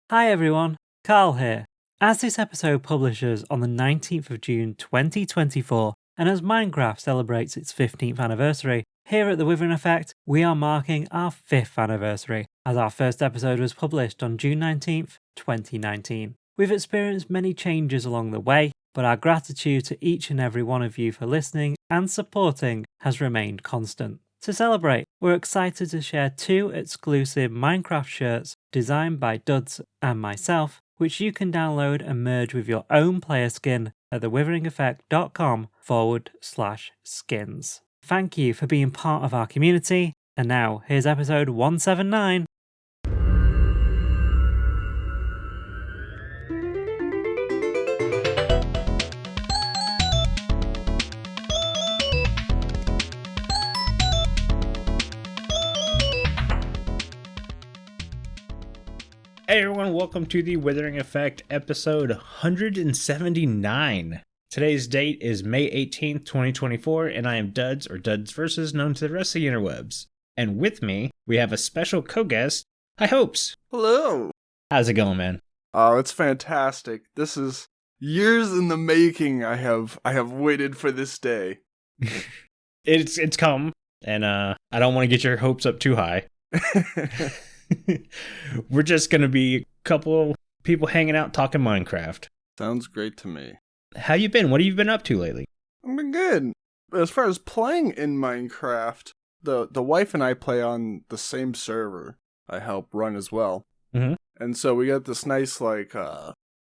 Hi everyone, Carl here. As this episode publishes on the 19th of June 2024, and as Minecraft celebrates its 15th anniversary, here at the Withering Effect, we are marking our 5th anniversary, as our first episode was published on June 19th, 2019. We've experienced many changes along the way, but our gratitude to each and every one of you for listening and supporting has remained constant. To celebrate, we're excited to share 2 exclusive Minecraft shirts designed by Duds and myself, which you can download and merge with your own player skin at thewitheringeffect.com/skins. Thank you for being part of our community, and now here's episode 179. Hey everyone, welcome to the Withering Effect episode 179. Today's date is May 18th, 2024, and I am Duds, or Duds Versus, known to the rest of the interwebs. And with me, we have a special co-guest, Hi Hopes. Hello. How's it going, man? Oh, it's fantastic. This is years in the making. I have waited for this day. It's come, and I don't want to get your hopes up too high. We're just going to be a couple people hanging out talking Minecraft. Sounds great to me. How you been? What have you been up to lately? I've been good. As far as playing in Minecraft, the wife and I play on the same server. I help run as well. Mm-hmm. And so we got this nice, like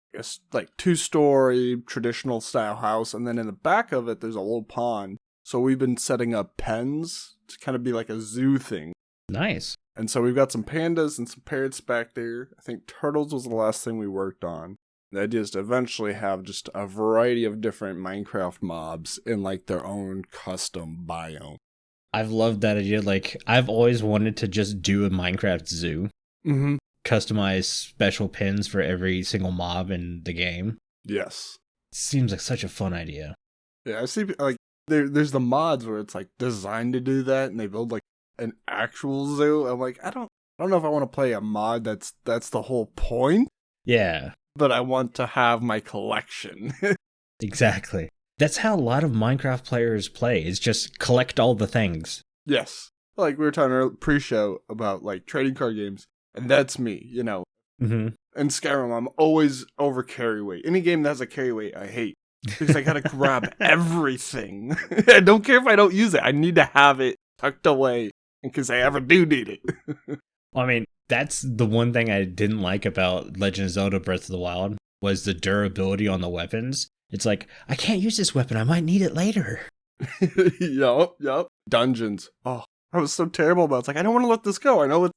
2-story traditional style house, and then in the back of it, there's a little pond. So we've been setting up pens to kind of be like a zoo thing. Nice. And so we've got some pandas and some parrots back there. I think turtles was the last thing we worked on. The idea is to eventually have just a variety of different Minecraft mobs in like their own custom biome. I've loved that idea. Like, I've always wanted to just do a Minecraft zoo. Mm-hmm. Customize special pins for every single mob in the game. Yes. Seems like such a fun idea. Yeah, I see, like, there's the mods where it's like designed to do that, and they build like an actual zoo. I'm like, I don't know if I want to play a mod that's the whole point. Yeah. But I want to have my collection. Exactly. That's how a lot of Minecraft players play, is just collect all the things. Yes. Like we were talking pre-show about like trading card games, and that's me, you know. Mm-hmm. In Skyrim, I'm always over carry weight. Any game that has a carry weight, I hate. Because I gotta grab everything. I don't care if I don't use it. I need to have it tucked away in case I ever do need it. I mean, that's the one thing I didn't like about Legend of Zelda Breath of the Wild, was the durability on the weapons. It's like, I can't use this weapon. I might need it later. Yup. Dungeons. Oh, I was so terrible about it. It's like, I don't want to let this go. I know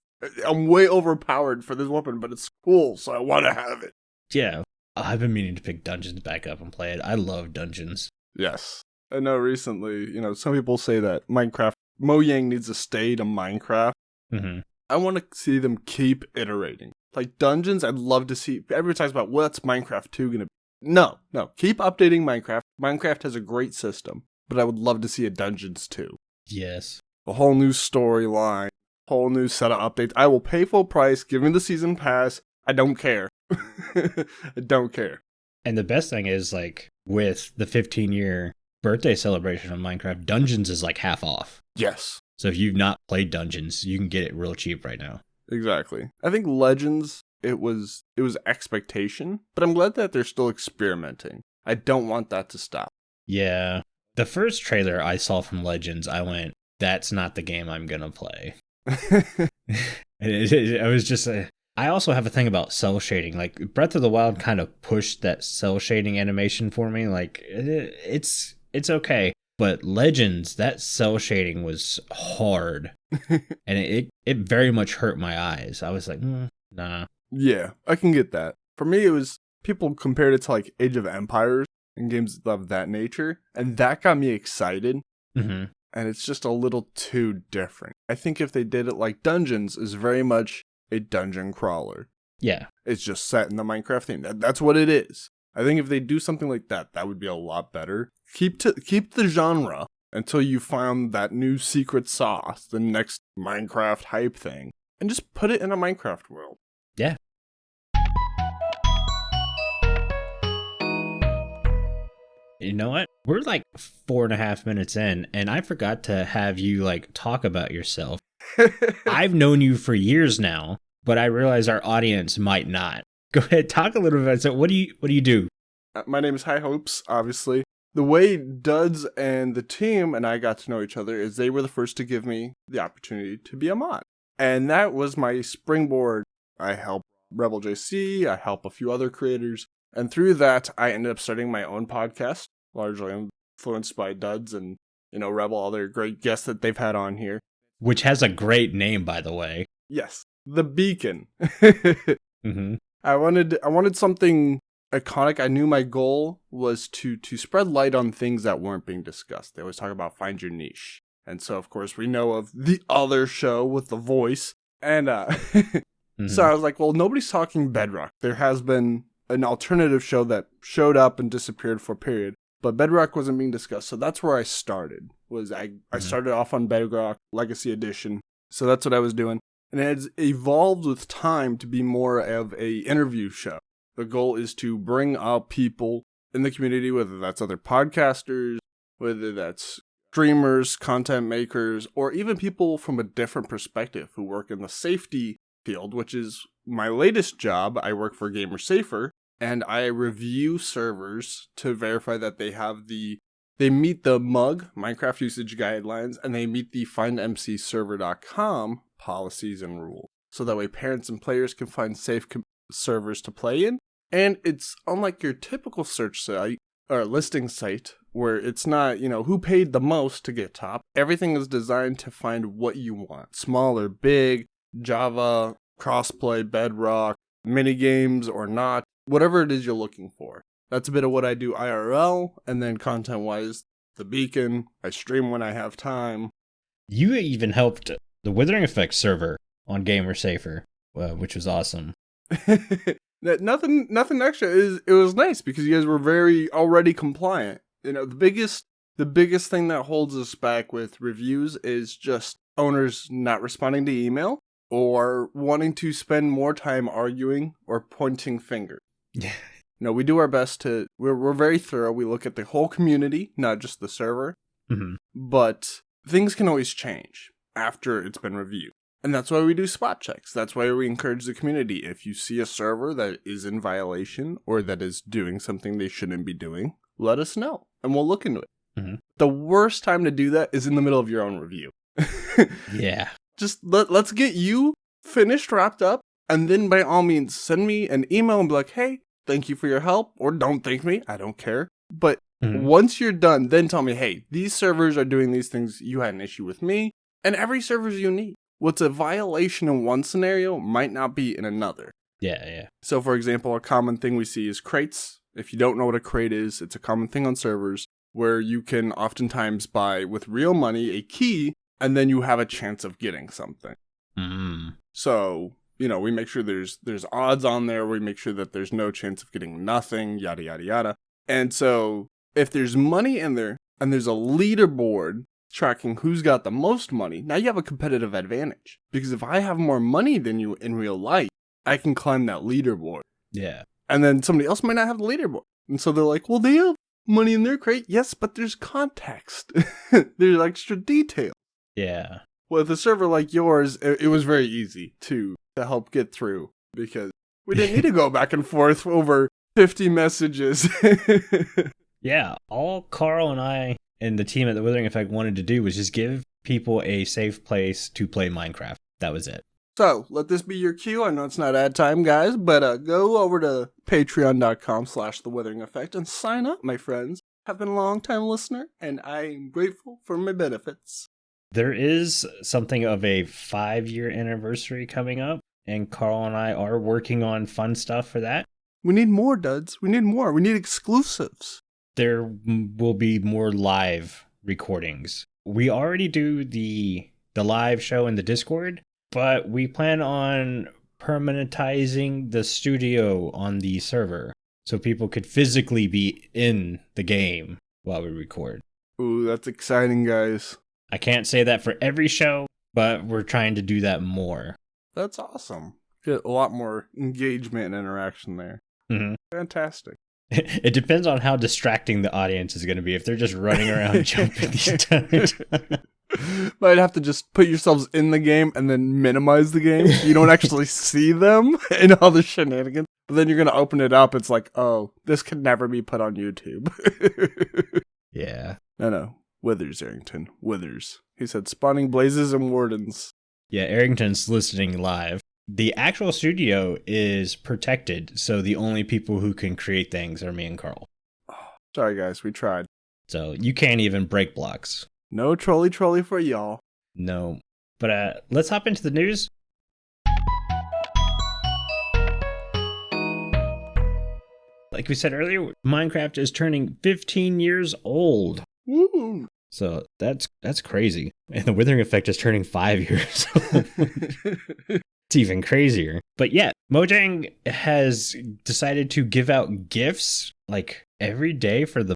I'm way overpowered for this weapon, but it's cool, so I want to have it. Yeah. I've been meaning to pick Dungeons back up and play it. I love Dungeons. Yes. I know recently, some people say that Minecraft, Mojang needs to stay to Minecraft. Mm-hmm. I want to see them keep iterating. Like Dungeons, I'd love to see. Everyone talks about what's Minecraft 2 going to be. No. Keep updating Minecraft. Minecraft has a great system, but I would love to see a Dungeons 2. Yes. A whole new storyline, whole new set of updates. I will pay full price. Give me the season pass. I don't care. I don't care. And the best thing is, like, with the 15-year birthday celebration of Minecraft, Dungeons is like half off. Yes. So if you've not played Dungeons, you can get it real cheap right now. Exactly. I think Legends, it was expectation, but I'm glad that they're still experimenting. I don't want that to stop. Yeah. The first trailer I saw from Legends, I went, that's not the game I'm going to play. It was just I also have a thing about cell shading. Like, Breath of the Wild kind of pushed that cell shading animation for me. Like, it's okay. But Legends, that cell shading was hard. And it very much hurt my eyes. I was like, nah. Yeah, I can get that. For me, it was, people compared it to like Age of Empires and games of that nature. And that got me excited. Mm-hmm. And it's just a little too different. I think if they did it like Dungeons is very much a dungeon crawler. Yeah. It's just set in the Minecraft theme. That's what it is. I think if they do something like that, that would be a lot better. Keep the genre until you find that new secret sauce, the next Minecraft hype thing, and just put it in a Minecraft world. Yeah. You know what? We're like 4.5 minutes in, and I forgot to have you like talk about yourself. I've known you for years now, but I realize our audience might not. Go ahead, talk a little bit. So what do you do? My name is High Hopes, obviously. The way Duds and the team and I got to know each other is they were the first to give me the opportunity to be a mod. And that was my springboard. I help Rebel JC, I help a few other creators. And through that, I ended up starting my own podcast, largely influenced by Duds and, Rebel, all their great guests that they've had on here. Which has a great name, by the way. Yes, The Beacon. Mm-hmm. I wanted something iconic. I knew my goal was to spread light on things that weren't being discussed. They always talk about find your niche. And so, of course, we know of the other show with The Voice. And Mm-hmm. So I was like, well, nobody's talking Bedrock. There has been an alternative show that showed up and disappeared for a period, but Bedrock wasn't being discussed. So that's where I started. I started off on Bedrock Legacy Edition. So that's what I was doing. And it has evolved with time to be more of a interview show. The goal is to bring up people in the community, whether that's other podcasters, whether that's streamers, content makers, or even people from a different perspective who work in the safety field, which is my latest job. I work for Gamer Safer, and I review servers to verify that they meet the MUG, Minecraft Usage Guidelines, and they meet the FindMCServer.com policies and rules. So that way parents and players can find safe servers to play in. And it's unlike your typical search site or listing site where it's not, who paid the most to get top. Everything is designed to find what you want. Small or big, Java, crossplay, Bedrock, mini games or not, whatever it is you're looking for. That's a bit of what I do IRL, and then content-wise, The Beacon. I stream when I have time. You even helped the Withering Effect server on Gamer Safer, which was awesome. Nothing extra. It was nice because you guys were very already compliant. The biggest thing that holds us back with reviews is just owners not responding to email or wanting to spend more time arguing or pointing fingers. Yeah. We do our best we're very thorough. We look at the whole community, not just the server. Mm-hmm. But things can always change after it's been reviewed. And that's why we do spot checks. That's why we encourage the community. If you see a server that is in violation or that is doing something they shouldn't be doing, let us know and we'll look into it. Mm-hmm. The worst time to do that is in the middle of your own review. Yeah. Just let's get you finished, wrapped up, and then by all means, send me an email and be like, hey, thank you for your help, or don't thank me. I don't care. But once you're done, then tell me, hey, these servers are doing these things. You had an issue with me. And every server is unique. What's a violation in one scenario might not be in another. Yeah. So, for example, a common thing we see is crates. If you don't know what a crate is, it's a common thing on servers where you can oftentimes buy with real money a key, and then you have a chance of getting something. Mm. So, we make sure there's odds on there. We make sure that there's no chance of getting nothing, yada, yada, yada. And so if there's money in there and there's a leaderboard tracking who's got the most money, now you have a competitive advantage. Because if I have more money than you in real life, I can climb that leaderboard. Yeah. And then somebody else might not have the leaderboard. And so they're like, well, they have money in their crate. Yes, but there's context. There's extra detail. Yeah. With a server like yours, it was very easy to help get through because we didn't need to go back and forth over 50 messages. Yeah, all Carl and I and the team at the Withering Effect wanted to do was just give people a safe place to play Minecraft. That was it. So, let this be your cue. I know it's not ad time, guys, but go over to patreon.com/The Withering Effect and sign up, my friends. I've been a long-time listener, and I'm grateful for my benefits. There is something of a 5-year anniversary coming up, and Carl and I are working on fun stuff for that. We need more, Duds. We need more. We need exclusives. There will be more live recordings. We already do the live show in the Discord, but we plan on permanentizing the studio on the server so people could physically be in the game while we record. Ooh, that's exciting, guys. I can't say that for every show, but we're trying to do that more. That's awesome. Get a lot more engagement and interaction there. Mm-hmm. Fantastic. It depends on how distracting the audience is going to be. If they're just running around jumping the entire time. Might have to just put yourselves in the game and then minimize the game so you don't actually see them and all the shenanigans. But then you're going to open it up. It's like, oh, this could never be put on YouTube. Yeah. No. Withers, Aerington. Withers. He said spawning blazes and wardens. Yeah, Aerington's listening live. The actual studio is protected, so the only people who can create things are me and Carl. Sorry, guys. We tried. So you can't even break blocks. No trolley for y'all. No. But let's hop into the news. Like we said earlier, Minecraft is turning 15 years old. Woo! So that's crazy. And the Withering Effect is turning 5 years old. It's even crazier. But yeah, Mojang has decided to give out gifts like every day for the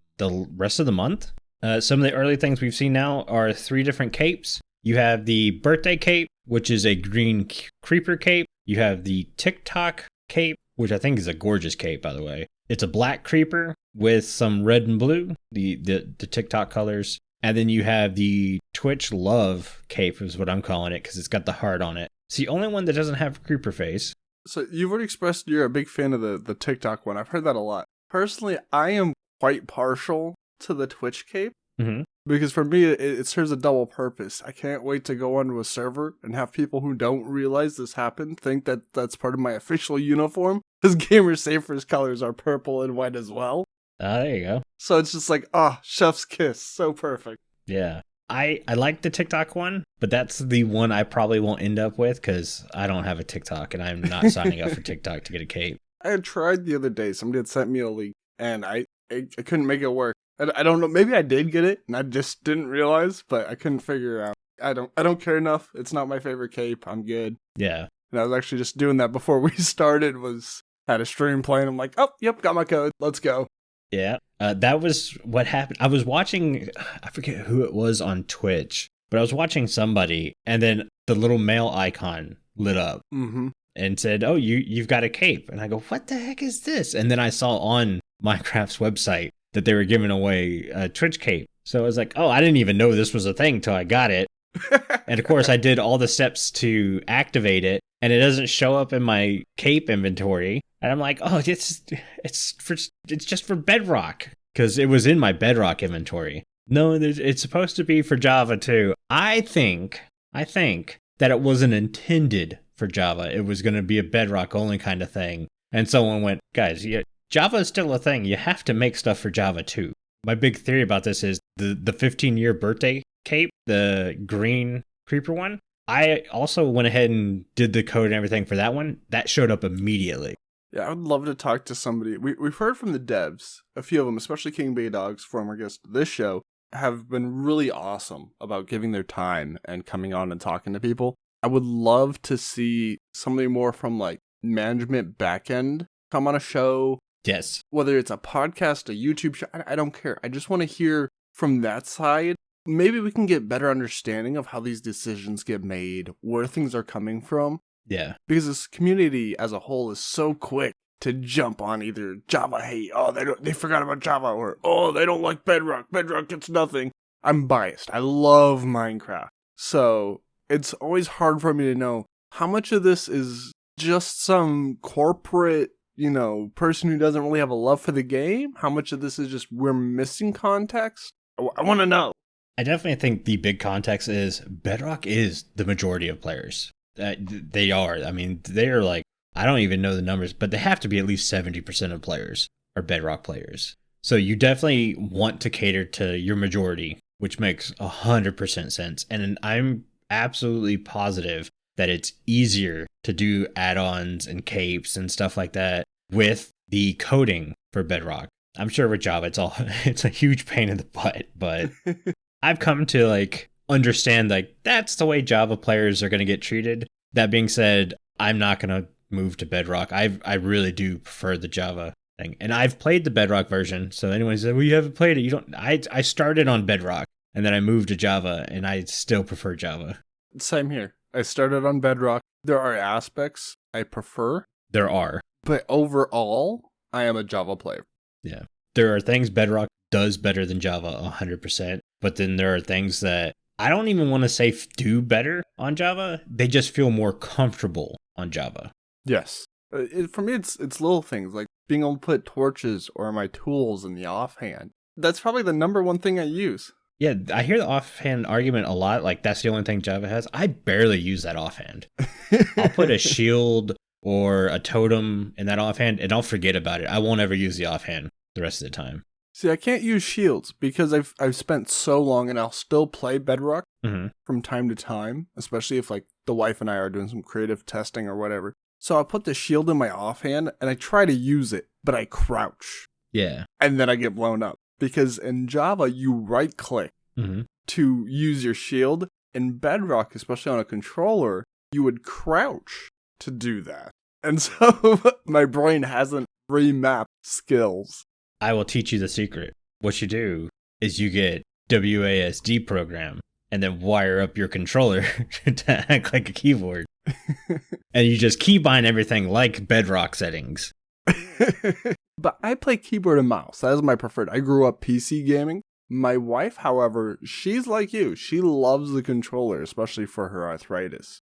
rest of the month. Some of the early things we've seen now are 3 different capes. You have the birthday cape, which is a green creeper cape. You have the TikTok cape, which I think is a gorgeous cape, by the way. It's a black creeper with some red and blue, the TikTok colors. And then you have the Twitch Love cape is what I'm calling it because it's got the heart on it. It's the only one that doesn't have a creeper face. So you've already expressed you're a big fan of the TikTok one. I've heard that a lot. Personally, I am quite partial to the Twitch cape. Mm-hmm. Because for me, it serves a double purpose. I can't wait to go onto a server and have people who don't realize this happened think that that's part of my official uniform. Because Gamer Safer's colors are purple and white as well. There you go. So it's just like, chef's kiss. So perfect. Yeah. I like the TikTok one, but that's the one I probably won't end up with because I don't have a TikTok and I'm not signing up for TikTok to get a cape. I had tried the other day. Somebody had sent me a link and I couldn't make it work. I don't know. Maybe I did get it and I just didn't realize, but I couldn't figure it out. I don't care enough. It's not my favorite cape. I'm good. Yeah. And I was actually just doing that before we started. Had a stream playing. I'm like, oh, yep, got my code. Let's go. Yeah. That was what happened. I was watching, I forget who it was on Twitch, but I was watching somebody and then the little mail icon lit up and said, oh, you've got a cape. And I go, what the heck is this? And then I saw on Minecraft's website that they were giving away a Twitch cape. So I was like, oh, I didn't even know this was a thing till I got it. And of course, I did all the steps to activate it, and it doesn't show up in my cape inventory. And I'm like, oh, it's just for Bedrock, because it was in my Bedrock inventory. No, it's supposed to be for Java too. I think that it wasn't intended for Java. It was going to be a Bedrock only kind of thing. And someone went, guys, Java is still a thing. You have to make stuff for Java too. My big theory about this is the 15-year birthday cape, the green creeper one. I also went ahead and did the code and everything for that one. That showed up immediately. Yeah, I would love to talk to somebody. We've heard from the devs, a few of them, especially King Bay Dogs, former guest of this show, have been really awesome about giving their time and coming on and talking to people. I would love to see somebody more from like management backend come on a show. Yes. Whether it's a podcast, a YouTube show, I don't care. I just want to hear from that side. Maybe we can get better understanding of how these decisions get made, where things are coming from. Yeah. Because this community as a whole is so quick to jump on either Java hate, oh, they forgot about Java, or oh, they don't like Bedrock. Bedrock gets nothing. I'm biased. I love Minecraft. So it's always hard for me to know how much of this is just some corporate, person who doesn't really have a love for the game. How much of this is just we're missing context? I want to know. I definitely think the big context is Bedrock is the majority of players. They are. I mean, they're like, I don't even know the numbers, but they have to be at least 70% of players are Bedrock players. So you definitely want to cater to your majority, which makes 100% sense. And I'm absolutely positive that it's easier to do add-ons and capes and stuff like that with the coding for Bedrock. I'm sure with Java, it's a huge pain in the butt, but I've come to understand that's the way Java players are going to get treated. That being said, I'm not going to move to Bedrock. I really do prefer the Java thing. And I've played the Bedrock version. So anyone said, well, you haven't played it. You don't. I started on Bedrock and then I moved to Java and I still prefer Java. Same here. I started on Bedrock. There are aspects I prefer. There are. But overall, I am a Java player. Yeah. There are things Bedrock does better than Java 100%, but then there are things that I don't even want to say do better on Java. They just feel more comfortable on Java. Yes. For me, it's little things like being able to put torches or my tools in the offhand. That's probably the number one thing I use. Yeah, I hear the offhand argument a lot, like that's the only thing Java has. I barely use that offhand. I'll put a shield or a totem in that offhand, and I'll forget about it. I won't ever use the offhand the rest of the time. See, I can't use shields because I've spent so long, and I'll still play Bedrock from time to time, especially if like the wife and I are doing some creative testing or whatever. So I'll put the shield in my offhand, and I try to use it, but I crouch. Yeah. And then I get blown up. Because in Java, you right-click to use your shield. In Bedrock, especially on a controller, you would crouch to do that. And so my brain hasn't remapped skills. I will teach you the secret. What you do is you get WASD program and then wire up your controller to act like a keyboard. And you just keybind everything like Bedrock settings. But I play keyboard and mouse. That is my preferred. I grew up PC gaming. My wife, however, she's like you. She loves the controller, especially for her arthritis.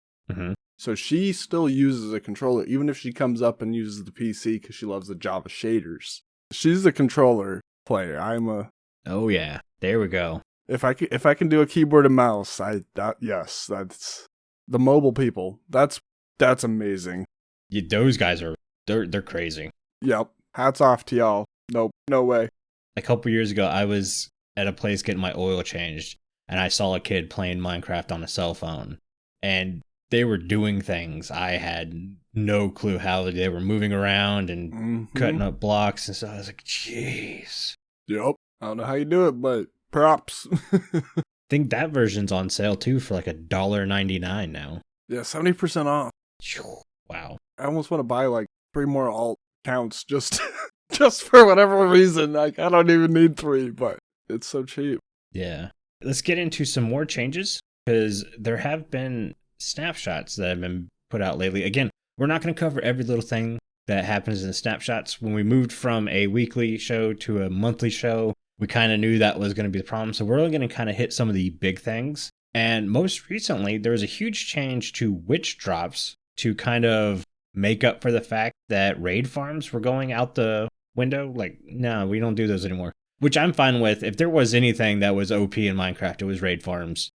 So she still uses a controller, even if she comes up and uses the PC because she loves the Java shaders. She's the controller player. I'm a... Oh yeah, there we go. If I can do a keyboard and mouse, yes, that's the mobile people. That's amazing. Yeah, those guys are they're crazy. Yep. Hats off to y'all. Nope, no way. A couple years ago, I was at a place getting my oil changed, and I saw a kid playing Minecraft on a cell phone, and they were doing things. I had no clue how they were moving around and cutting up blocks, and so I was like, jeez. Yep. I don't know how you do it, but props. I think that version's on sale, too, for like $1.99 now. Yeah, 70% off. Wow. I almost want to buy like 3 more alt accounts just for whatever reason. Like, I don't even need 3, but it's so cheap. Yeah. Let's get into some more changes, because there have been snapshots that have been put out lately. Again, we're not going to cover every little thing that happens in the snapshots. When we moved from a weekly show to a monthly show, we kind of knew that was going to be the problem. So we're only going to kind of hit some of the big things. And most recently, there was a huge change to witch drops to kind of make up for the fact that raid farms were going out the window. Like, no, we don't do those anymore. Which I'm fine with. If there was anything that was OP in Minecraft, it was raid farms.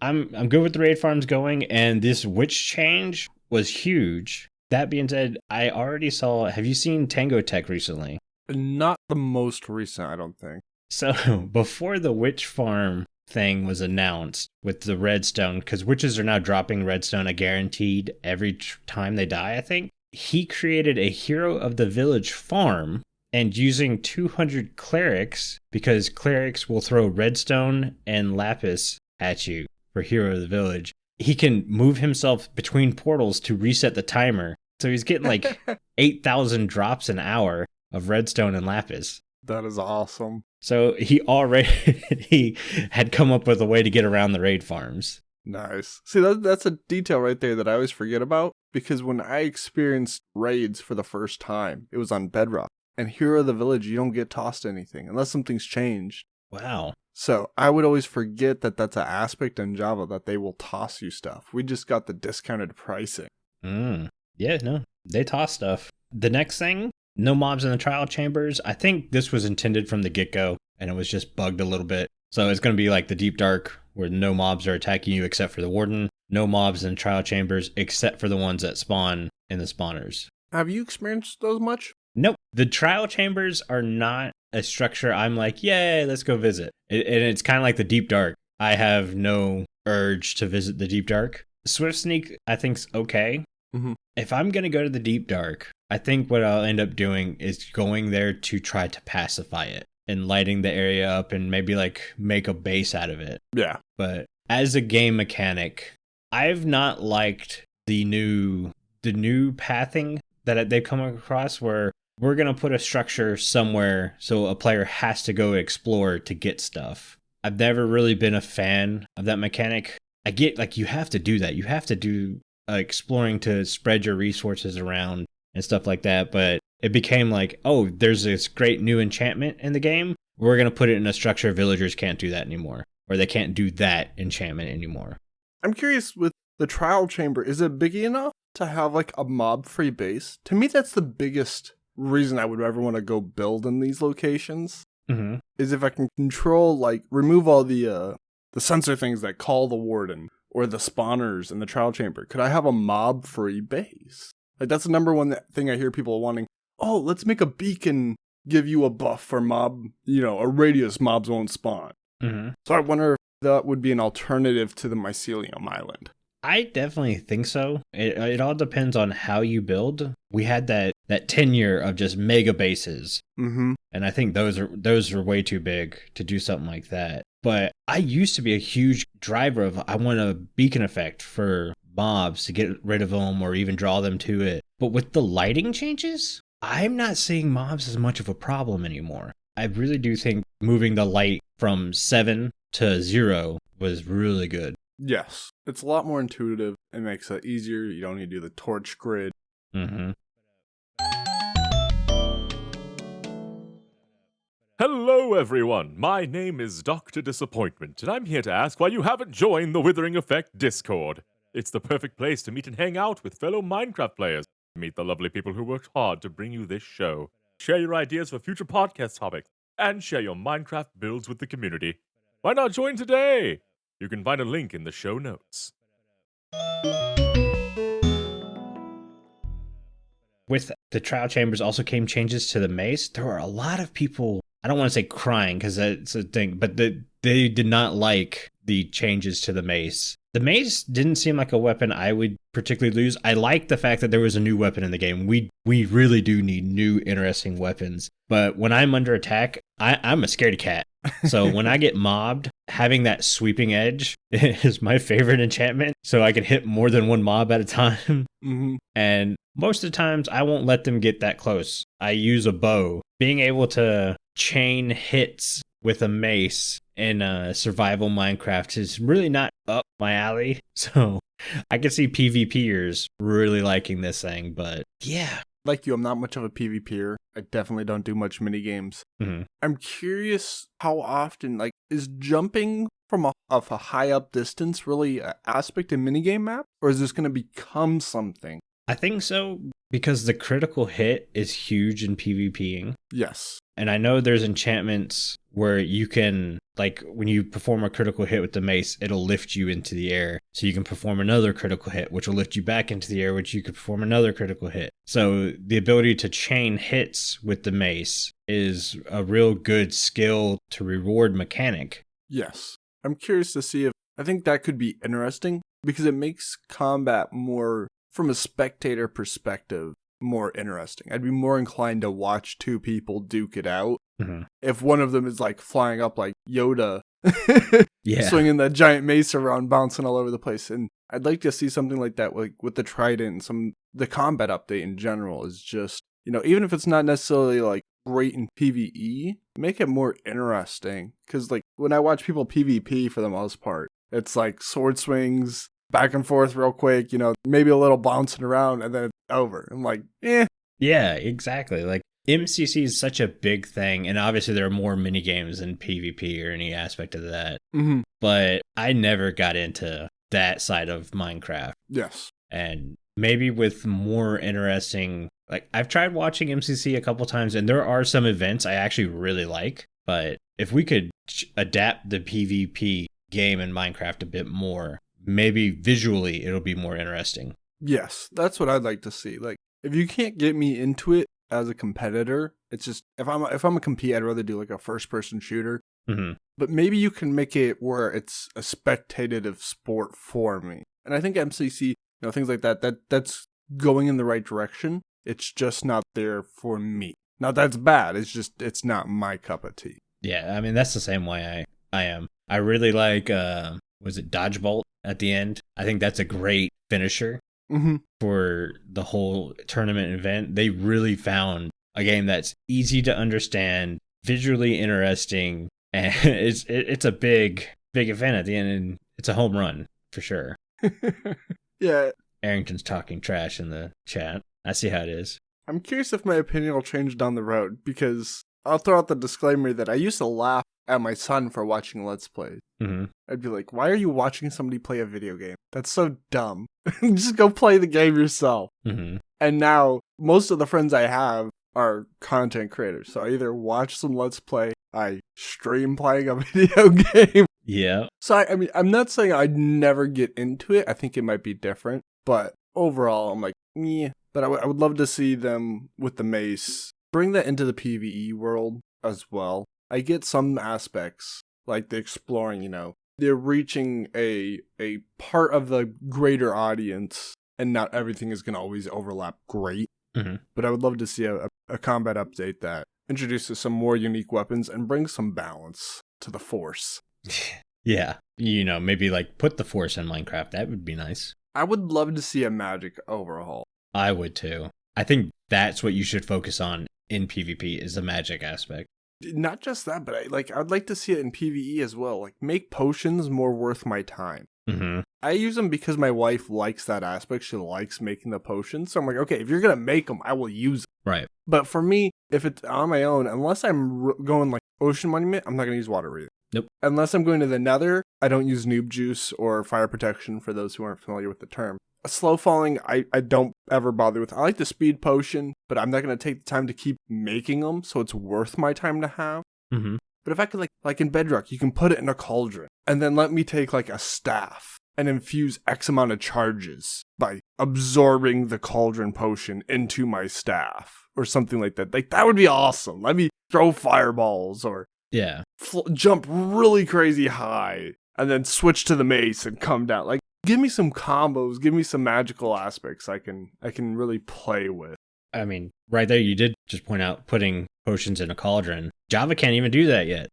I'm good with the raid farms going, and this witch change was huge. That being said, I already saw... Have you seen Tango Tech recently? Not the most recent, I don't think. So, before the witch farm thing was announced with the redstone, because witches are now dropping redstone, guaranteed every time they die, I think. He created a hero of the village farm, and using 200 clerics, because clerics will throw redstone and lapis at you for hero of the village, he can move himself between portals to reset the timer. So he's getting like 8,000 drops an hour of redstone and lapis. That is awesome. So he had come up with a way to get around the raid farms. Nice. See, that's a detail right there that I always forget about, because when I experienced raids for the first time, it was on Bedrock. And Hero of the Village, you don't get tossed anything unless something's changed. Wow. So I would always forget that that's an aspect in Java, that they will toss you stuff. We just got the discounted pricing. Yeah, no, they toss stuff. The next thing, no mobs in the trial chambers. I think this was intended from the get-go, and it was just bugged a little bit. So it's going to be like the Deep Dark, where no mobs are attacking you except for the Warden. No mobs in trial chambers except for the ones that spawn in the spawners. Have you experienced those much? Nope. The trial chambers are not a structure I'm like, yay, let's go visit. And it's kind of like the Deep Dark. I have no urge to visit the Deep Dark. Swift Sneak, I think's okay. If I'm going to go to the Deep Dark, I think what I'll end up doing is going there to try to pacify it and lighting the area up and maybe like make a base out of it. Yeah. But as a game mechanic, I've not liked the new pathing that they've come across, where we're going to put a structure somewhere so a player has to go explore to get stuff. I've never really been a fan of that mechanic. I get like you have to do that. You have to do exploring to spread your resources around and stuff like that. But It became like, oh, there's this great new enchantment in the game. We're going to put it in a structure villagers can't do that anymore. Or they can't do that enchantment anymore. I'm curious with the trial chamber, is it big enough to have like a mob-free base? To me, that's the biggest reason I would ever want to go build in these locations. Mm-hmm. Is if I can control, like, remove all the sensor things that call the warden or the spawners in the trial chamber. Could I have a mob-free base? Like, that's the number one thing I hear people wanting. Oh, let's make a beacon give you a buff for mob, a radius mobs won't spawn. Mm-hmm. So I wonder if that would be an alternative to the Mycelium Island. I definitely think so. It all depends on how you build. We had that tenure of just mega bases. Mm-hmm. And I think those are way too big to do something like that. But I used to be a huge driver of I want a beacon effect for mobs to get rid of them or even draw them to it. But with the lighting changes, I'm not seeing mobs as much of a problem anymore. I really do think moving the light from 7 to 0 was really good. Yes. It's a lot more intuitive. It makes it easier. You don't need to do the torch grid. Mm-hmm. Hello, everyone. My name is Dr. Disappointment, and I'm here to ask why you haven't joined the Withering Effect Discord. It's the perfect place to meet and hang out with fellow Minecraft players. Meet the lovely people who worked hard to bring you this show. Share your ideas for future podcast topics, and share your Minecraft builds with the community. Why not join today? You can find a link in the show notes. With the trial chambers also came changes to the mace. There were a lot of people, I don't want to say crying because that's a thing, but they did not like the changes to the mace. The mace didn't seem like a weapon I would particularly lose. I like the fact that there was a new weapon in the game. We really do need new, interesting weapons. But when I'm under attack, I'm a scaredy cat. So when I get mobbed, having that sweeping edge is my favorite enchantment. So I can hit more than one mob at a time. Mm-hmm. And most of the times, I won't let them get that close. I use a bow. Being able to chain hits with a mace in survival Minecraft is really not up my alley. So I can see PvPers really liking this thing, but yeah. Like you, I'm not much of a PvPer. I definitely don't do much minigames. Mm-hmm. I'm curious how often, is jumping from a high up distance really an aspect in minigame map? Or is this going to become something? I think so, because the critical hit is huge in PvPing. Yes. And I know there's enchantments where you can, when you perform a critical hit with the mace, it'll lift you into the air. So you can perform another critical hit, which will lift you back into the air, which you could perform another critical hit. So the ability to chain hits with the mace is a real good skill to reward mechanic. Yes. I'm curious to see I think that could be interesting because it makes combat more, from a spectator perspective, more interesting. I'd be more inclined to watch two people duke it out. Mm-hmm. If one of them is flying up like Yoda, Yeah, swinging that giant mace around, bouncing all over the place. And I'd like to see something like that, with the Trident and the combat update in general is just, even if it's not necessarily great in PvE, make it more interesting. Because when I watch people PvP for the most part, it's sword swings, back and forth real quick, maybe a little bouncing around and then it's over. I'm like, eh. Yeah, exactly. MCC is such a big thing, and obviously there are more minigames than PvP or any aspect of that. Mm-hmm. But I never got into that side of Minecraft. Yes. And maybe with more interesting, I've tried watching MCC a couple times, and there are some events I actually really like. But if we could adapt the PvP game in Minecraft a bit more, maybe visually it'll be more interesting. Yes, that's what I'd like to see. If you can't get me into it as a competitor, it's just, if I'm a compete, I'd rather do a first person shooter. Mm-hmm. But maybe you can make it where it's a spectative sport for me. And I think MCC, things like that's going in the right direction. It's just not there for me. Now that's bad. It's just, it's not my cup of tea. Yeah, I mean, that's the same way I am. I really like, was it Dodgebolt at the end? I think that's a great finisher. Mm-hmm. For the whole tournament event. They really found a game that's easy to understand, visually interesting, and it's a big event at the end, and it's a home run for sure. Yeah. Aerington's talking trash in the chat. I see how it is. I'm curious if my opinion will change down the road, because I'll throw out the disclaimer that I used to laugh at my son for watching Let's Plays. Mm-hmm. I'd be like, why are you watching somebody play a video game? That's so dumb. Just go play the game yourself. Mm-hmm. And now, most of the friends I have are content creators. So I either watch some Let's Play, I stream playing a video game. Yeah. So, I mean, I'm not saying I'd never get into it. I think it might be different. But overall, I'm like, yeah. But I would love to see them with the mace bring that into the PvE world as well. I get some aspects, like the exploring, you know, they're reaching a part of the greater audience, and not everything is going to always overlap great. Mm-hmm. But I would love to see a combat update that introduces some more unique weapons and brings some balance to the Force. Yeah. You know, maybe like put the Force in Minecraft. That would be nice. I would love to see a magic overhaul. I would too. I think that's what you should focus on in PvP is the magic aspect. Not just that, but I'd like to see it in PvE as well. Like, make potions more worth my time. Mm-hmm. I use them because my wife likes that aspect. She likes making the potions. So I'm like, okay, if you're going to make them, I will use them. Right. But for me, if it's on my own, unless I'm going like Ocean Monument, I'm not going to use water breathing. Nope. Unless I'm going to the Nether, I don't use noob juice or fire protection for those who aren't familiar with the term. Slow falling, I don't ever bother with. I like the speed potion, but I'm not going to take the time to keep making them, so it's worth my time to have. Mm-hmm. But if I could, like in Bedrock, you can put it in a cauldron, and then let me take like a staff and infuse X amount of charges by absorbing the cauldron potion into my staff, or something like that. Like, that would be awesome. Let me throw fireballs, or Yeah. jump really crazy high, and then switch to the mace and come down. Like, give me some combos, give me some magical aspects I can really play with. I mean, right there, you did just point out putting potions in a cauldron. Java can't even do that yet.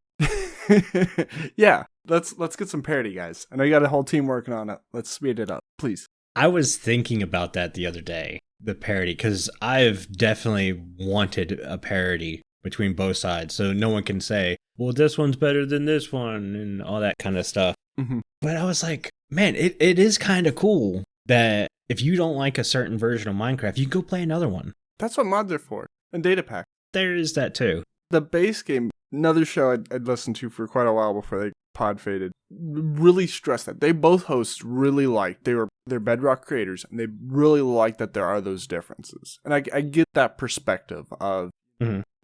Yeah, let's get some parity, guys. I know you got a whole team working on it. Let's speed it up, please. I was thinking about that the other day, the parity, because I've definitely wanted a parity between both sides, so no one can say, well, this one's better than this one, and all that kind of stuff. Mm-hmm. But I was like, man, it is kind of cool that if you don't like a certain version of Minecraft, you can go play another one. That's what mods are for, and data pack. There is that too. The base game, another show I'd listened to for quite a while before they pod faded, really stressed that. They both hosts really liked, they're Bedrock creators, and they really like that there are those differences. And I get that perspective of,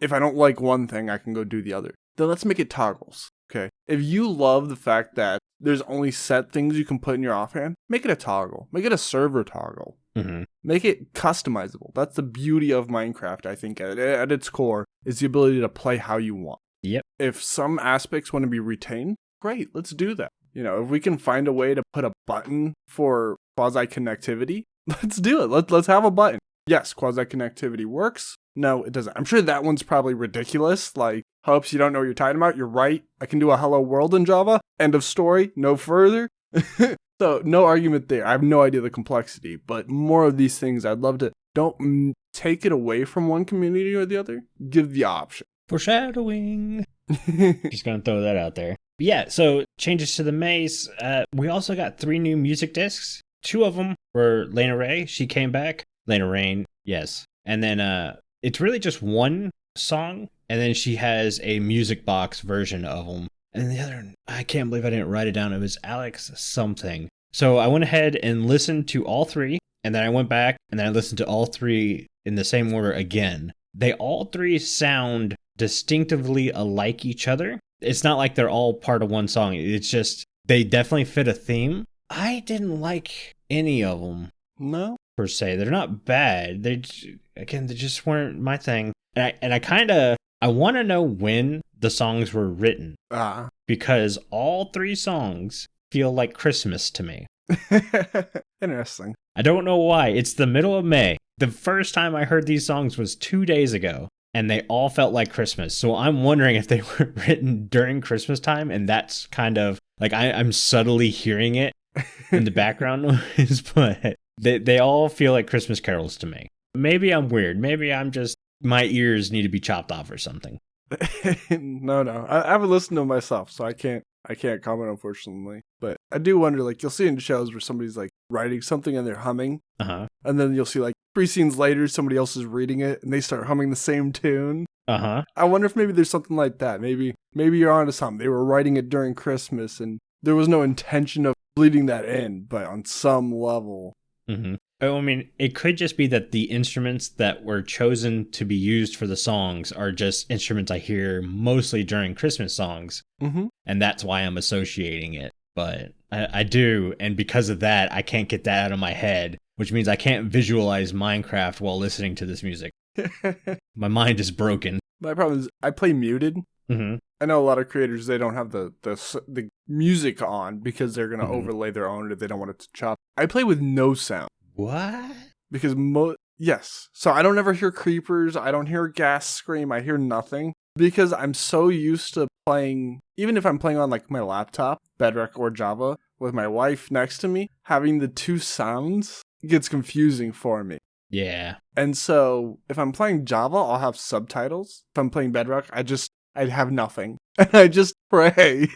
if I don't like one thing, I can go do the other. Then let's make it toggles, okay? If you love the fact that there's only set things you can put in your offhand, make it a toggle. Make it a server toggle. Mm-hmm. Make it customizable. That's the beauty of Minecraft, I think, at its core, is the ability to play how you want. Yep. If some aspects want to be retained, great, let's do that. You know, if we can find a way to put a button for quasi-connectivity, let's do it. Let's have a button. Yes, quasi-connectivity works. No, it doesn't. I'm sure that one's probably ridiculous. Like, hopes you don't know what you're talking about. You're right. I can do a hello world in Java. End of story. No further. So, no argument there. I have no idea the complexity. But more of these things, I'd love to. Don't take it away from one community or the other. Give the option. Foreshadowing. Just gonna throw that out there. But yeah, so changes to the mace. We also got 3 new music discs. 2 of them were Lena Ray. She came back. Lena Rain, yes. And then it's really just one song. And then she has a music box version of them. And the other, I can't believe I didn't write it down. It was Alex something. So I went ahead and listened to all 3. And then I went back and then I listened to all 3 in the same order again. They all 3 sound distinctively alike each other. It's not like they're all part of one song. It's just, they definitely fit a theme. I didn't like any of them. No? Per se. They're not bad. They just weren't my thing. And I want to know when the songs were written. Because all 3 songs feel like Christmas to me. Interesting. I don't know why. It's the middle of May. The first time I heard these songs was 2 days ago, and they all felt like Christmas. So I'm wondering if they were written during Christmas time, and that's kind of like I'm subtly hearing it in the background noise, but they all feel like Christmas carols to me. Maybe I'm weird. Maybe I'm just, my ears need to be chopped off or something. No. I haven't listened to them myself, so I can't comment, unfortunately. But I do wonder, like, you'll see in shows where somebody's like, writing something and they're humming. Uh-huh. And then you'll see like 3 scenes later, somebody else is reading it and they start humming the same tune. Uh-huh. I wonder if maybe there's something like that. Maybe you're onto something. They were writing it during Christmas and there was no intention of bleeding that in, but on some level. Mm-hmm. Oh, I mean, it could just be that the instruments that were chosen to be used for the songs are just instruments I hear mostly during Christmas songs. Mm-hmm. And that's why I'm associating it. But I do, and because of that, I can't get that out of my head, which means I can't visualize Minecraft while listening to this music. My mind is broken. My problem is I play muted. Mm-hmm. I know a lot of creators, they don't have the music on because they're going to Mm-hmm. overlay their own if they don't want it to chop. I play with no sound. What? Because yes. So I don't ever hear creepers. I don't hear gas scream. I hear nothing because I'm so used to playing, even if I'm playing on like my laptop, Bedrock or Java, with my wife next to me, having the 2 sounds gets confusing for me. Yeah. And so if I'm playing Java, I'll have subtitles. If I'm playing Bedrock, I'd have nothing. And I just pray.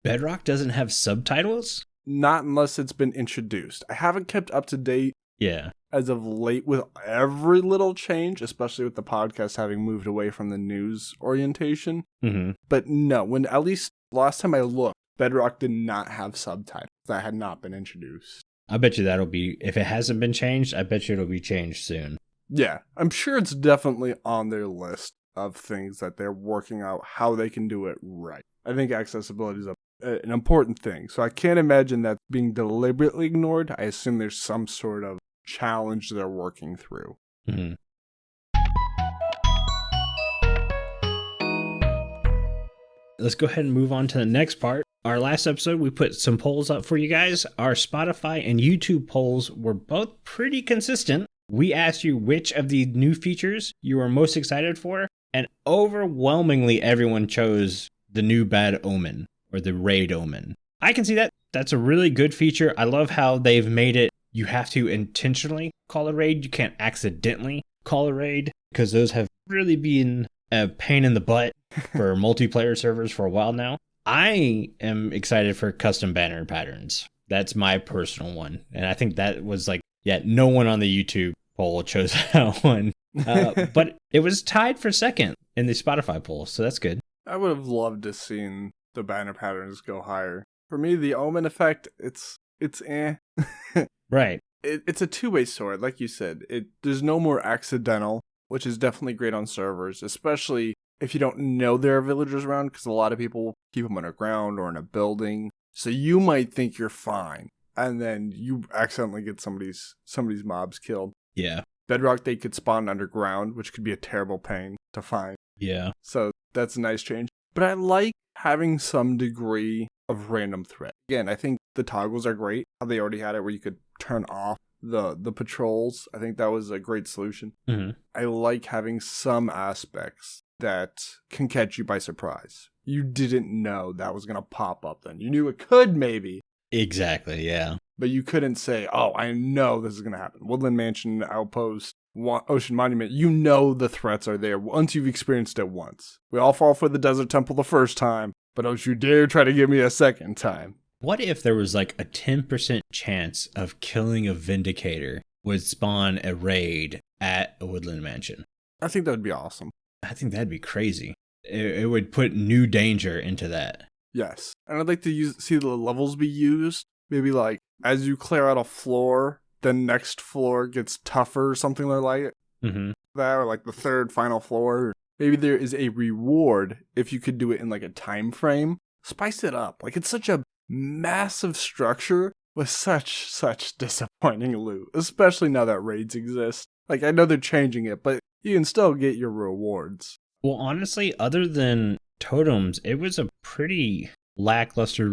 Bedrock doesn't have subtitles? Not unless it's been introduced. I haven't kept up to date Yeah. as of late with every little change, especially with the podcast having moved away from the news orientation. Mm-hmm. But no, when at least last time I looked, Bedrock did not have subtitles. That had not been introduced. I bet you that'll be, if it hasn't been changed, I bet you it'll be changed soon. Yeah, I'm sure it's definitely on their list of things that they're working out how they can do it right. I think accessibility is an important thing. So I can't imagine that being deliberately ignored. I assume there's some sort of challenge they're working through. Mm-hmm. Let's go ahead and move on to the next part. Our last episode, we put some polls up for you guys. Our Spotify and YouTube polls were both pretty consistent. We asked you which of the new features you were most excited for, and overwhelmingly everyone chose the new Bad Omen, or the Raid Omen. I can see that. That's a really good feature. I love how they've made it, you have to intentionally call a raid. You can't accidentally call a raid, because those have really been a pain in the butt for multiplayer servers for a while now. I am excited for custom banner patterns. That's my personal one. And I think that was like, yeah, no one on the YouTube poll chose that one. But it was tied for second in the Spotify poll, so that's good. I would have loved to seen the banner patterns go higher. For me, the Omen effect, it's eh. Right. It's a two-way sword, like you said. There's no more accidental, which is definitely great on servers, especially if you don't know there are villagers around, because a lot of people keep them underground or in a building. So you might think you're fine, and then you accidentally get somebody's mobs killed. Yeah. Bedrock, they could spawn underground, which could be a terrible pain to find. Yeah. So that's a nice change. But I like having some degree of random threat. Again, I think the toggles are great. How they already had it where you could turn off the patrols. I think that was a great solution. Mm-hmm. I like having some aspects that can catch you by surprise. You didn't know that was going to pop up then. You knew it could maybe. Exactly, yeah. But you couldn't say, oh, I know this is going to happen. Woodland Mansion, Outpost, Ocean Monument, you know the threats are there once you've experienced it once. We all fall for the Desert Temple the first time, but don't you dare try to get me a second time. What if there was like a 10% chance of killing a Vindicator would spawn a raid at a Woodland Mansion? I think that would be awesome. I think that'd be crazy. It would put new danger into that. Yes. And I'd like to see the levels be used. Maybe like as you clear out a floor, the next floor gets tougher or something like it. Mm-hmm. That, or like the third final floor. Maybe there is a reward if you could do it in like a time frame. Spice it up. Like it's such a massive structure with such disappointing loot, especially now that raids exist. Like I know they're changing it, but you can still get your rewards. Well, honestly, other than totems, it was a pretty lackluster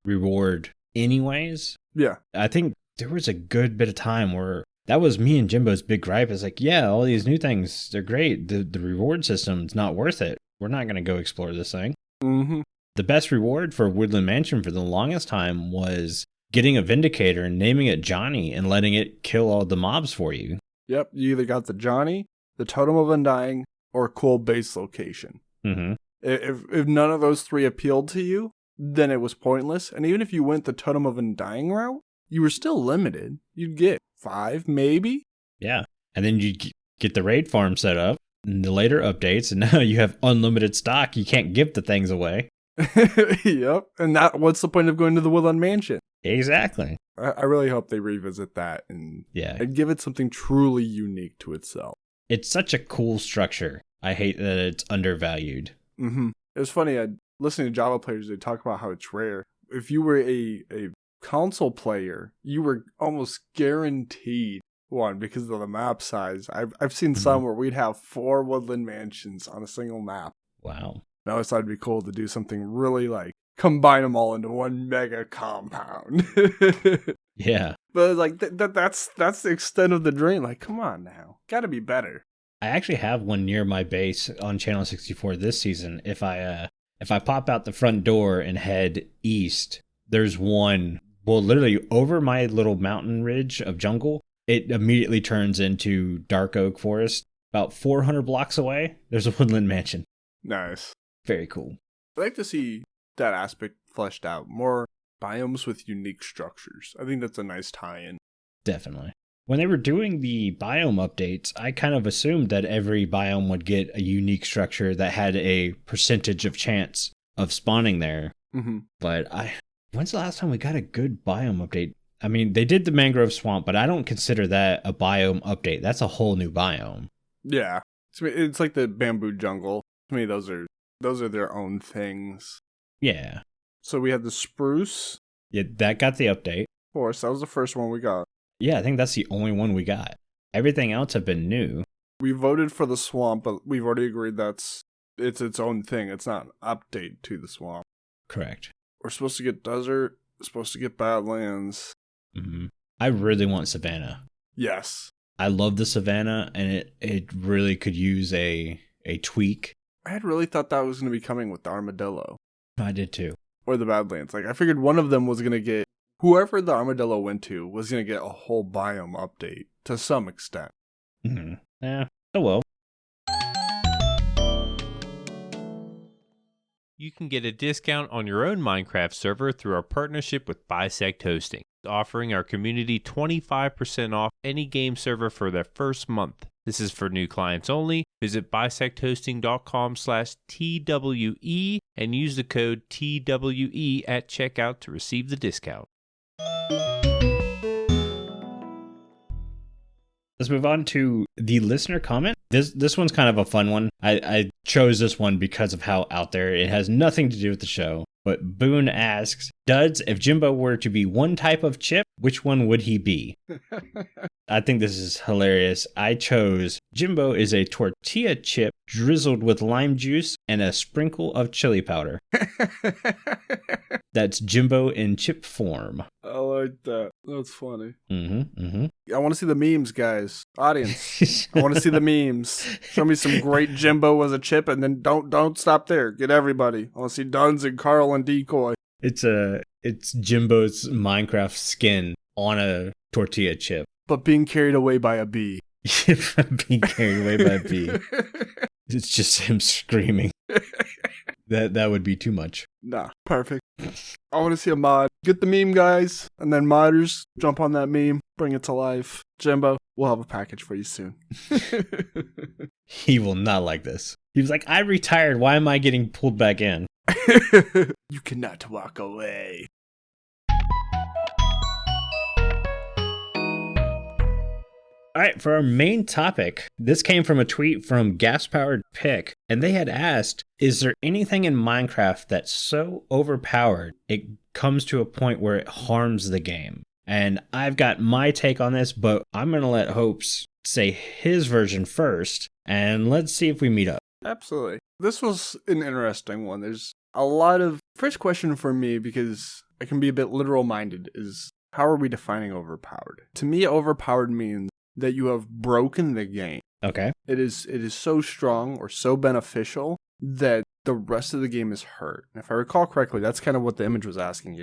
reward anyways. Yeah. I think there was a good bit of time where that was me and Jimbo's big gripe. It's like, yeah, all these new things, they're great. The reward system's not worth it. We're not going to go explore this thing. Mm-hmm. The best reward for Woodland Mansion for the longest time was getting a Vindicator and naming it Johnny and letting it kill all the mobs for you. Yep, you either got the Johnny, the Totem of Undying, or a cool base location. Mm-hmm. If none of those three appealed to you, then it was pointless. And even if you went the Totem of Undying route, you were still limited. You'd get 5, maybe. Yeah. And then you get the raid farm set up in the later updates, and now you have unlimited stock. You can't give the things away. Yep. And what's the point of going to the Woodland Mansion? Exactly. I really hope they revisit that and give it something truly unique to itself. It's such a cool structure. I hate that it's undervalued. Mm-hmm. It was funny, listening to Java players, they talk about how it's rare. If you were a console player, you were almost guaranteed one because of the map size. I've seen some where we'd have 4 Woodland Mansions on a single map. Wow. I always thought it'd be cool to do something really like combine them all into one mega compound. Yeah. But like that's the extent of the dream. Like, come on now. Gotta be better. I actually have one near my base on Channel 64 this season. If I pop out the front door and head east, there's one, well, literally over my little mountain ridge of jungle. It immediately turns into dark oak forest. About 400 blocks away, there's a Woodland Mansion. Nice. Very cool. I'd like to see that aspect fleshed out. More biomes with unique structures. I think that's a nice tie-in. Definitely. When they were doing the biome updates, I kind of assumed that every biome would get a unique structure that had a percentage of chance of spawning there. Mm-hmm. But when's the last time we got a good biome update? I mean, they did the mangrove swamp, but I don't consider that a biome update. That's a whole new biome. Yeah. It's like the bamboo jungle. To me, those are their own things. Yeah. So we had the spruce. Yeah, that got the update. Of course, that was the first one we got. Yeah, I think that's the only one we got. Everything else have been new. We voted for the swamp, but we've already agreed it's its own thing. It's not an update to the swamp. Correct. We're supposed to get desert. We're supposed to get badlands. Mm-hmm. I really want Savannah. Yes. I love the Savannah, and it really could use a tweak. I had really thought that was going to be coming with the armadillo. I did too. Or the badlands. Like, I figured one of them was going to get, whoever the armadillo went to was going to get a whole biome update to some extent. Mm-hmm. Yeah. Oh well. You can get a discount on your own Minecraft server through our partnership with Bisect Hosting, offering our community 25% off any game server for their first month. This is for new clients only. Visit bisecthosting.com/TWE and use the code TWE at checkout to receive the discount. Let's move on to the listener comment. This one's kind of a fun one. I chose this one because of how out there. It has nothing to do with the show. But Boone asks, Duds, if Jimbo were to be one type of chip, which one would he be? I think this is hilarious. I chose Jimbo is a tortilla chip drizzled with lime juice and a sprinkle of chili powder. That's Jimbo in chip form. I like that. That's funny. Mm-hmm, mm-hmm. I want to see the memes, guys. Audience. I want to see the memes. Show me some great Jimbo as a chip, and then don't stop there. Get everybody. I want to see Duns and Carl and Decoy. It's Jimbo's Minecraft skin on a tortilla chip. But being carried away by a bee. Being carried away by a bee. It's just him screaming. That would be too much. Nah, perfect. I want to see a mod. Get the meme, guys. And then modders, jump on that meme. Bring it to life. Jimbo, we'll have a package for you soon. He will not like this. He was like, I retired. Why am I getting pulled back in? You cannot walk away. All right, for our main topic, this came from a tweet from Gas Powered Pick, and they had asked, is there anything in Minecraft that's so overpowered it comes to a point where it harms the game? And I've got my take on this, but I'm going to let Hopes say his version first, and let's see if we meet up. Absolutely. This was an interesting one. There's a lot of... First question for me, because I can be a bit literal-minded, is how are we defining overpowered? To me, overpowered means that you have broken the game. Okay. It is so strong or so beneficial that the rest of the game is hurt. And if I recall correctly, that's kind of what the image was asking,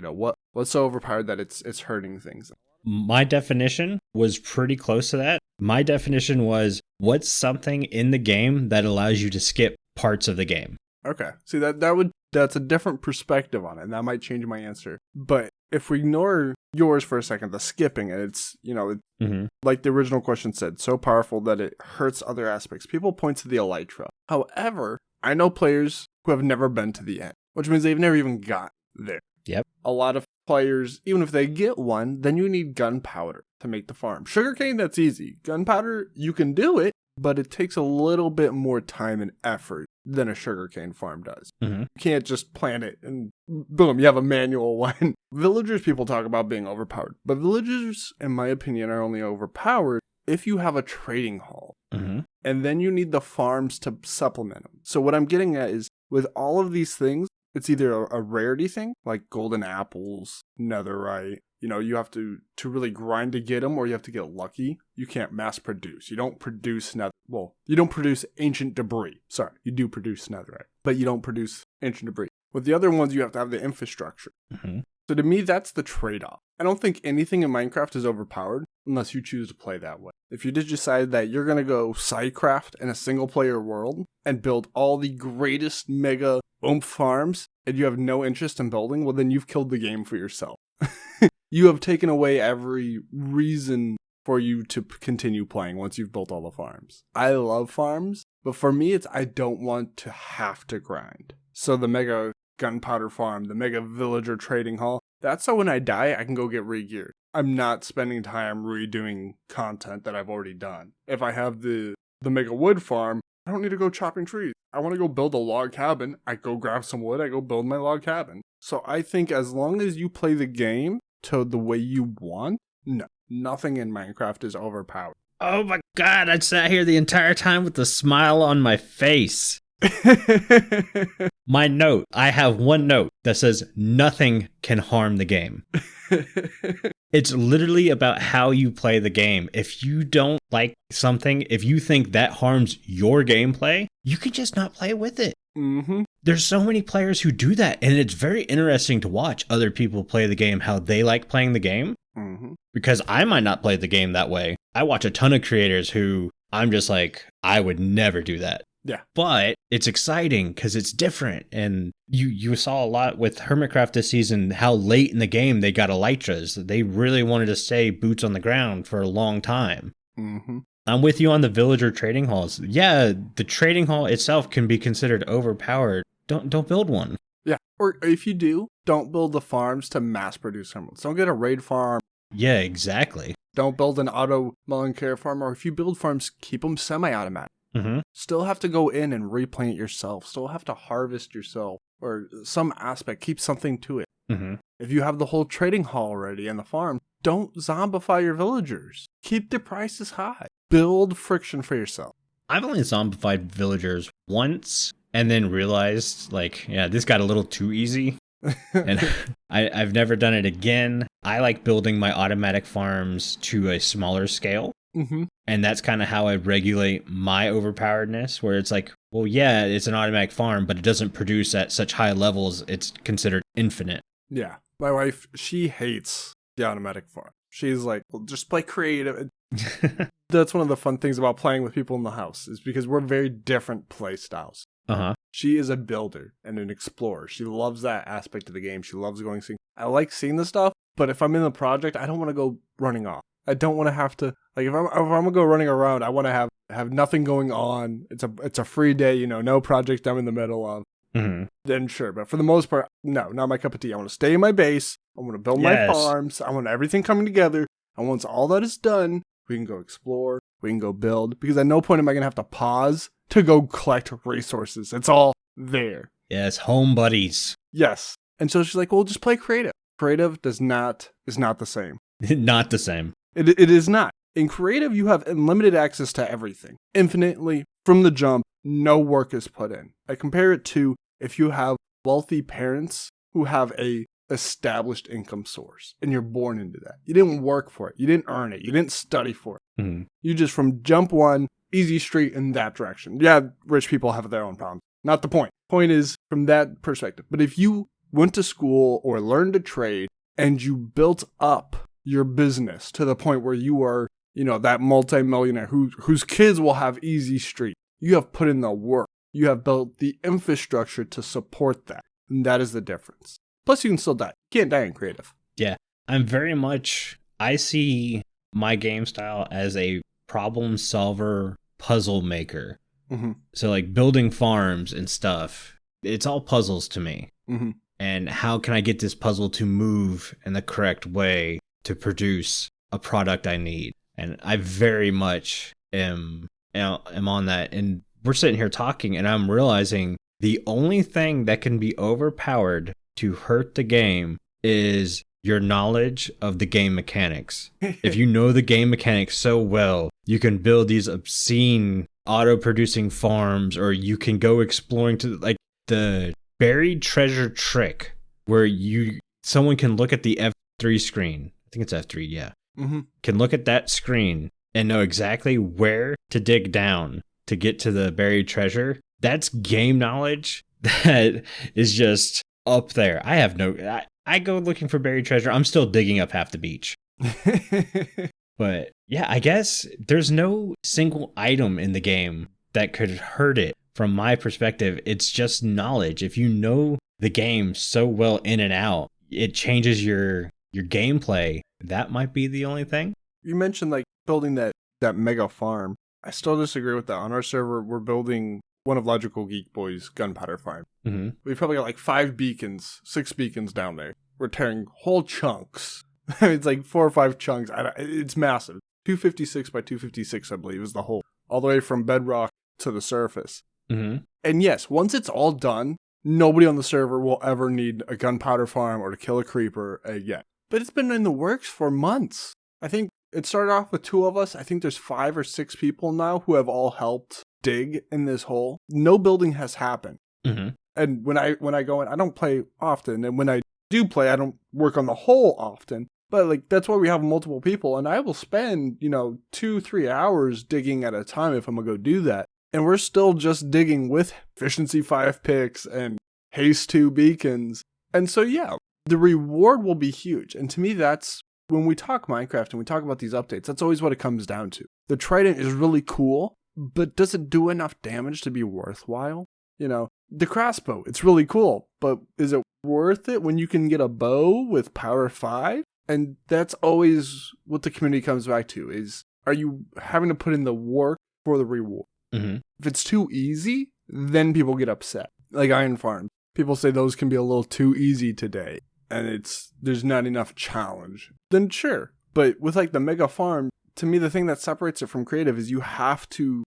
what's so overpowered that it's hurting things. My definition was pretty close to that. My definition was, what's something in the game that allows you to skip parts of the game? Okay. See, that would that's a different perspective on it, and that might change my answer. But if we ignore yours for a second, the skipping, it's, like the original question said, so powerful that it hurts other aspects. People point to the elytra. However, I know players who have never been to the end, which means they've never even got there. Yep. A lot of players, even if they get one, then you need gunpowder to make the farm. Sugarcane, that's easy. Gunpowder, you can do it, but it takes a little bit more time and effort than a sugarcane farm does. Mm-hmm. You can't just plant it and boom, you have a manual one. Villagers, people talk about being overpowered, but villagers, in my opinion, are only overpowered if you have a trading hall. Mm-hmm. And then you need the farms to supplement them. So what I'm getting at is, with all of these things, it's either a rarity thing, like golden apples, netherite. You have to really grind to get them, or you have to get lucky. You can't mass produce. You don't produce you don't produce ancient debris. Sorry, you do produce netherite, but you don't produce ancient debris. With the other ones, you have to have the infrastructure. Mm-hmm. So to me, that's the trade-off. I don't think anything in Minecraft is overpowered unless you choose to play that way. If you just decide that you're going to go sidecraft in a single-player world and build all the greatest mega oomph farms, and you have no interest in building, well, then you've killed the game for yourself. You have taken away every reason for you to continue playing once you've built all the farms. I love farms, but for me, it's I don't want to have to grind. So the mega gunpowder farm, the mega villager trading hall, that's so when I die, I can go get re-geared. I'm not spending time redoing content that I've already done. If I have the mega wood farm, I don't need to go chopping trees. I want to go build a log cabin. I go grab some wood. I go build my log cabin. So I think as long as you play the game to the way you want, nothing in Minecraft is overpowered. Oh my god, I sat here the entire time with a smile on my face. My note, I have one note that says nothing can harm the game. It's literally about how you play the game. If you don't like something, if you think that harms your gameplay, you can just not play with it. Mm-hmm. There's so many players who do that, and it's very interesting to watch other people play the game, how they like playing the game. Mm-hmm. Because I might not play the game that way. I watch a ton of creators who I'm just like, I would never do that. Yeah. But it's exciting because it's different. And you saw a lot with Hermitcraft this season, how late in the game they got elytras. They really wanted to stay boots on the ground for a long time. Mm-hmm. I'm with you on the villager trading halls. Yeah, the trading hall itself can be considered overpowered. Don't build one. Yeah. Or if you do, don't build the farms to mass produce emeralds. Don't get a raid farm. Yeah, exactly. Don't build an auto mullen care farm. Or if you build farms, keep them semi-automatic. Mm-hmm. Still have to go in and replant yourself. Still have to harvest yourself. Or some aspect. Keep something to it. Mm-hmm. If you have the whole trading hall already and the farm, don't zombify your villagers. Keep the prices high. Build friction for yourself. I've only zombified villagers once and then realized, this got a little too easy. And I've never done it again. I like building my automatic farms to a smaller scale. Mm-hmm. And that's kind of how I regulate my overpoweredness, where it's like, well, yeah, it's an automatic farm, but it doesn't produce at such high levels. It's considered infinite. Yeah. My wife, she hates the automatic farm. She's like, well, just play creative. That's one of the fun things about playing with people in the house, is because we're very different play styles. Uh-huh. She is a builder and an explorer. She loves that aspect of the game. She loves going seeing. I like seeing the stuff, but if I'm in the project, I don't want to go running off. I don't want to have to, if I'm gonna go running around, I want to have nothing going on. It's a free day, no project I'm in the middle of. Mm-hmm. Then sure, but for the most part, no, not my cup of tea. I want to stay in my base. I want to build my farms. I want everything coming together. And once all that is done, we can go explore. We can go build. Because at no point am I gonna have to pause to go collect resources. It's all there. Yes, home buddies. Yes. And so she's like, well, just play creative. Creative is not the same. Not the same. It is not. In creative, you have unlimited access to everything. Infinitely, from the jump, no work is put in. I compare it to if you have wealthy parents who have a established income source and you're born into that. You didn't work for it. You didn't earn it. You didn't study for it. Mm-hmm. You just from jump one, easy street in that direction. Yeah, rich people have their own problems. Not the point. Point is from that perspective. But if you went to school or learned a trade and you built up your business to the point where you are, that multimillionaire whose kids will have easy street. You have put in the work. You have built the infrastructure to support that. And that is the difference. Plus, you can still die. You can't die in creative. Yeah, I see my game style as a problem solver, puzzle maker. Mm-hmm. So like building farms and stuff, it's all puzzles to me. Mm-hmm. And how can I get this puzzle to move in the correct way to produce a product I need? And I very much am on that. And we're sitting here talking, and I'm realizing the only thing that can be overpowered to hurt the game is your knowledge of the game mechanics. If you know the game mechanics so well, you can build these obscene auto-producing farms, or you can go exploring to like the buried treasure trick where someone can look at the F3 screen. I think it's F3, yeah. Mm-hmm. Can look at that screen and know exactly where to dig down to get to the buried treasure. That's game knowledge that is just up there. I go looking for buried treasure. I'm still digging up half the beach. But yeah, I guess there's no single item in the game that could hurt it. From my perspective, it's just knowledge. If you know the game so well in and out, it changes your gameplay. That might be the only thing. You mentioned like building that mega farm. I still disagree with that. On our server, we're building one of Logical Geek Boy's gunpowder farm. Mm-hmm. We've probably got like 6 beacons down there. We're tearing whole chunks. It's like 4 or 5 chunks. It's massive. 256 by 256, I believe, is the whole. All the way from bedrock to the surface. Mm-hmm. And yes, once it's all done, nobody on the server will ever need a gunpowder farm or to kill a creeper again. But it's been in the works for months. I think it started off with 2 of us. I think there's 5 or 6 people now who have all helped dig in this hole. No building has happened. Mm-hmm. And when I go in, I don't play often. And when I do play, I don't work on the hole often. But like that's why we have multiple people. And I will spend, 2-3 hours digging at a time if I'm going to go do that. And we're still just digging with efficiency 5 picks and haste 2 beacons. And so, yeah, the reward will be huge. And to me, that's when we talk Minecraft and we talk about these updates, that's always what it comes down to. The Trident is really cool, but does it do enough damage to be worthwhile? The crossbow, it's really cool, but is it worth it when you can get a bow with power 5? And that's always what the community comes back to is, are you having to put in the work for the reward? Mm-hmm. If it's too easy, then people get upset. Like Iron Farm. People say those can be a little too easy today, and there's not enough challenge. Then sure. But with like the mega farm, to me the thing that separates it from creative is you have to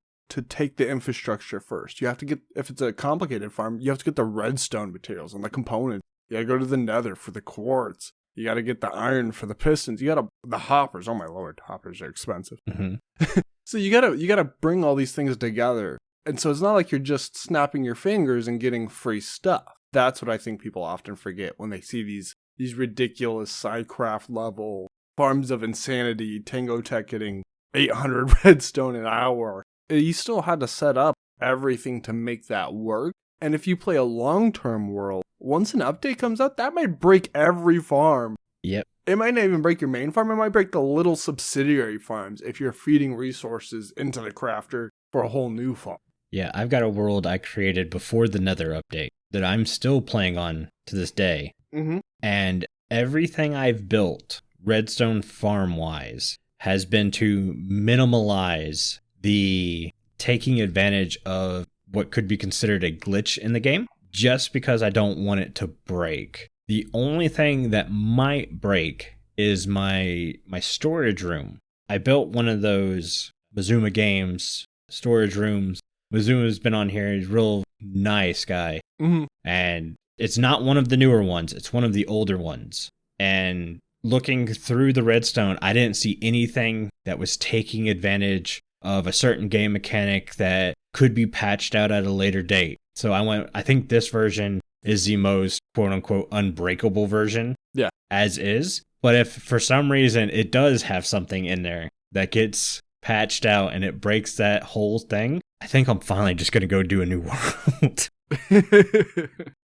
take the infrastructure first. You have to get, if it's a complicated farm, you have to get the redstone materials and the components. You gotta go to the nether for the quartz. You gotta get the iron for the pistons. The hoppers. Oh my lord, hoppers are expensive. Mm-hmm. So you gotta bring all these things together. And so it's not like you're just snapping your fingers and getting free stuff. That's what I think people often forget when they see these ridiculous Sidecraft level farms of insanity, Tango Tech getting 800 redstone an hour. You still had to set up everything to make that work. And if you play a long-term world, once an update comes out, that might break every farm. Yep. It might not even break your main farm. It might break the little subsidiary farms if you're feeding resources into the crafter for a whole new farm. Yeah, I've got a world I created before the Nether update that I'm still playing on to this day. Mm-hmm. And everything I've built, redstone farm-wise, has been to minimalize the taking advantage of what could be considered a glitch in the game, just because I don't want it to break. The only thing that might break is my storage room. I built one of those Mazuma Games storage rooms. Mazuma's been on here. He's a real nice guy. Mm-hmm. And it's not one of the newer ones. It's one of the older ones. And looking through the redstone, I didn't see anything that was taking advantage of a certain game mechanic that could be patched out at a later date. So I think this version is the most quote-unquote unbreakable version. Yeah. As is. But if for some reason it does have something in there that gets patched out and it breaks that whole thing, I think I'm finally just going to go do a new world.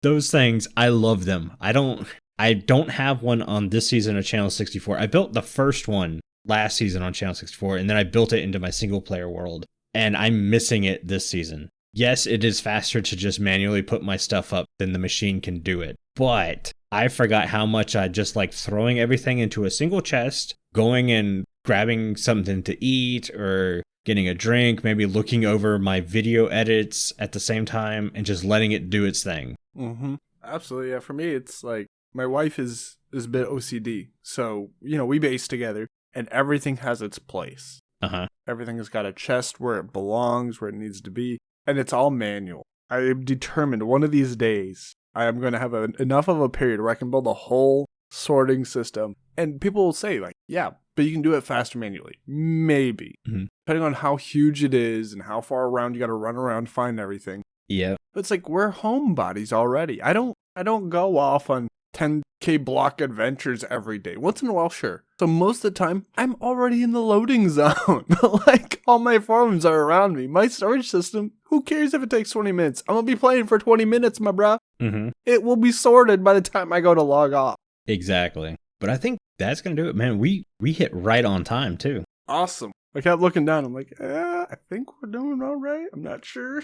Those things, I love them. I don't have one on this season of Channel 64. I built the first one last season on Channel 64, and then I built it into my single player world. And I'm missing it this season. yes, it is faster to just manually put my stuff up than the machine can do it. But I forgot how much I just like throwing everything into a single chest, going and grabbing something to eat or getting a drink, maybe looking over my video edits at the same time and just letting it do its thing. Mm-hmm. Absolutely. Yeah. For me, it's like my wife is a bit OCD. So, we base together and everything has its place. Uh-huh. Everything has got a chest where it belongs, where it needs to be. And it's all manual. I am determined one of these days I am going to have enough of a period where I can build a whole sorting system. And people will say, like, yeah, but you can do it faster manually. Maybe. Mm-hmm. Depending on how huge it is and how far around you got to run around to find everything. Yeah. But it's like we're homebodies already. I don't go off on 10K block adventures every day. Once in a while, sure. So most of the time, I'm already in the loading zone. Like, all my forums are around me. My storage system, who cares if it takes 20 minutes? I'm going to be playing for 20 minutes, my bro. Mm-hmm. It will be sorted by the time I go to log off. Exactly. But I think that's going to do it, man. We hit right on time, too. Awesome. I kept looking down. I'm like, I think we're doing all right. I'm not sure.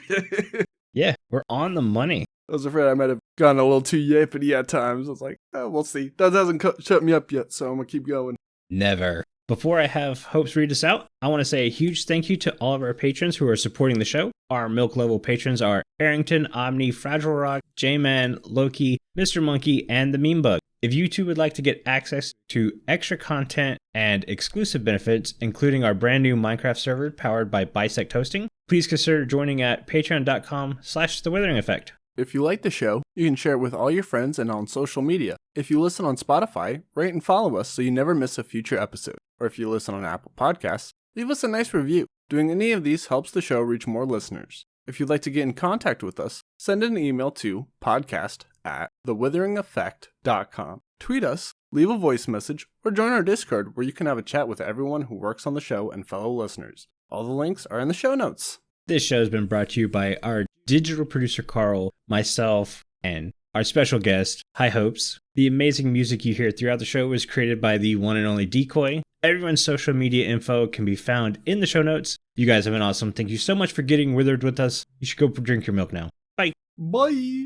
Yeah, we're on the money. I was afraid I might have gone a little too yappity at times. I was like, we'll see. That hasn't shut me up yet, so I'm going to keep going. Never. Before I have Hopes read us out, I want to say a huge thank you to all of our patrons who are supporting the show. Our milk level patrons are Aerington, Aubni, FragileRock, Jronman, Loki, Mr. Monkey, and the Meme Bug. If you too would like to get access to extra content and exclusive benefits, including our brand new Minecraft server powered by Bisect Hosting, please consider joining at patreon.com/The Withering Effect. If you like the show, you can share it with all your friends and on social media. If you listen on Spotify, rate and follow us so you never miss a future episode. Or if you listen on Apple Podcasts, leave us a nice review. Doing any of these helps the show reach more listeners. If you'd like to get in contact with us, send an email to podcast@thewitheringeffect.com. Tweet us, leave a voice message, or join our Discord where you can have a chat with everyone who works on the show and fellow listeners. All the links are in the show notes. This show has been brought to you by our digital producer Carl, myself, and our special guest, High Hopes. The amazing music you hear throughout the show was created by the one and only Decoy. Everyone's social media info can be found in the show notes. You guys have been awesome. Thank you so much for getting withered with us. You should go drink your milk now. Bye. Bye.